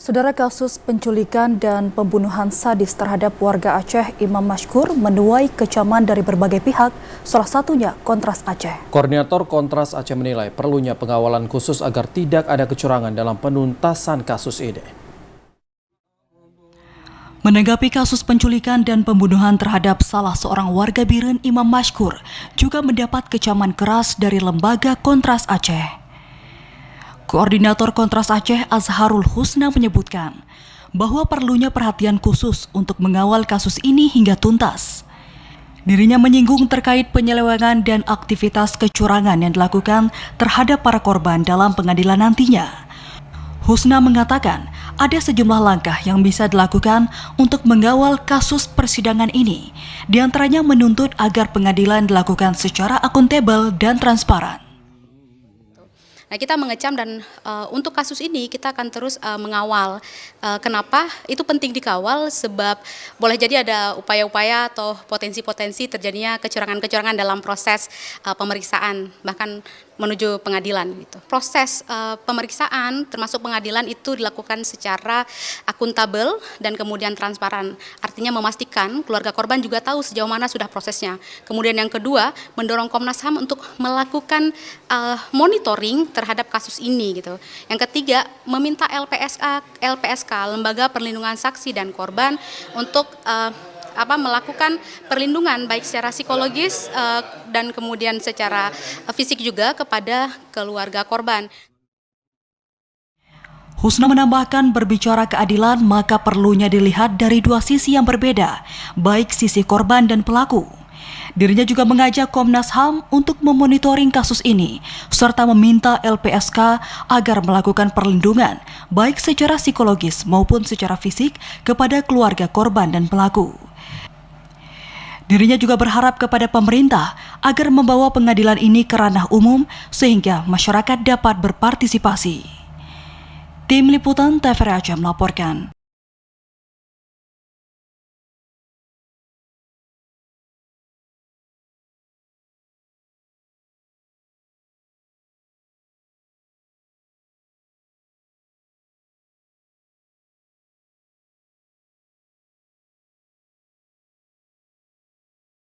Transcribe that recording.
Saudara, kasus penculikan dan pembunuhan sadis terhadap warga Aceh Imam Mashkur menuai kecaman dari berbagai pihak, salah satunya Kontras Aceh. Koordinator Kontras Aceh menilai perlunya pengawalan khusus agar tidak ada kecurangan dalam penuntasan kasus ini. Menanggapi kasus penculikan dan pembunuhan terhadap salah seorang warga Biren, Imam Mashkur juga mendapat kecaman keras dari lembaga Kontras Aceh. Koordinator Kontras Aceh Azharul Husna menyebutkan bahwa perlunya perhatian khusus untuk mengawal kasus ini hingga tuntas. Dirinya menyinggung terkait penyelewengan dan aktivitas kecurangan yang dilakukan terhadap para korban dalam pengadilan nantinya. Husna mengatakan ada sejumlah langkah yang bisa dilakukan untuk mengawal kasus persidangan ini, di antaranya menuntut agar pengadilan dilakukan secara akuntabel dan transparan. Nah, kita mengecam dan untuk kasus ini kita akan terus mengawal. Kenapa? Itu penting dikawal sebab boleh jadi ada upaya-upaya atau potensi-potensi terjadinya kecurangan-kecurangan dalam proses pemeriksaan, bahkan menuju pengadilan. Gitu. Proses pemeriksaan termasuk pengadilan itu dilakukan secara akuntabel dan kemudian transparan. Artinya memastikan keluarga korban juga tahu sejauh mana sudah prosesnya. Kemudian yang kedua, mendorong Komnas HAM untuk melakukan monitoring terhadap kasus ini. Gitu. Yang ketiga, meminta LPSK, Lembaga Perlindungan Saksi dan Korban, untuk melakukan perlindungan baik secara psikologis dan kemudian secara fisik juga kepada keluarga korban. Husna menambahkan berbicara keadilan maka perlunya dilihat dari dua sisi yang berbeda, baik sisi korban dan pelaku. Dirinya juga mengajak Komnas HAM untuk memonitoring kasus ini, serta meminta LPSK agar melakukan perlindungan, baik secara psikologis maupun secara fisik kepada keluarga korban dan pelaku. Dirinya juga berharap kepada pemerintah agar membawa pengadilan ini ke ranah umum sehingga masyarakat dapat berpartisipasi. Tim Liputan TVRI Aceh melaporkan.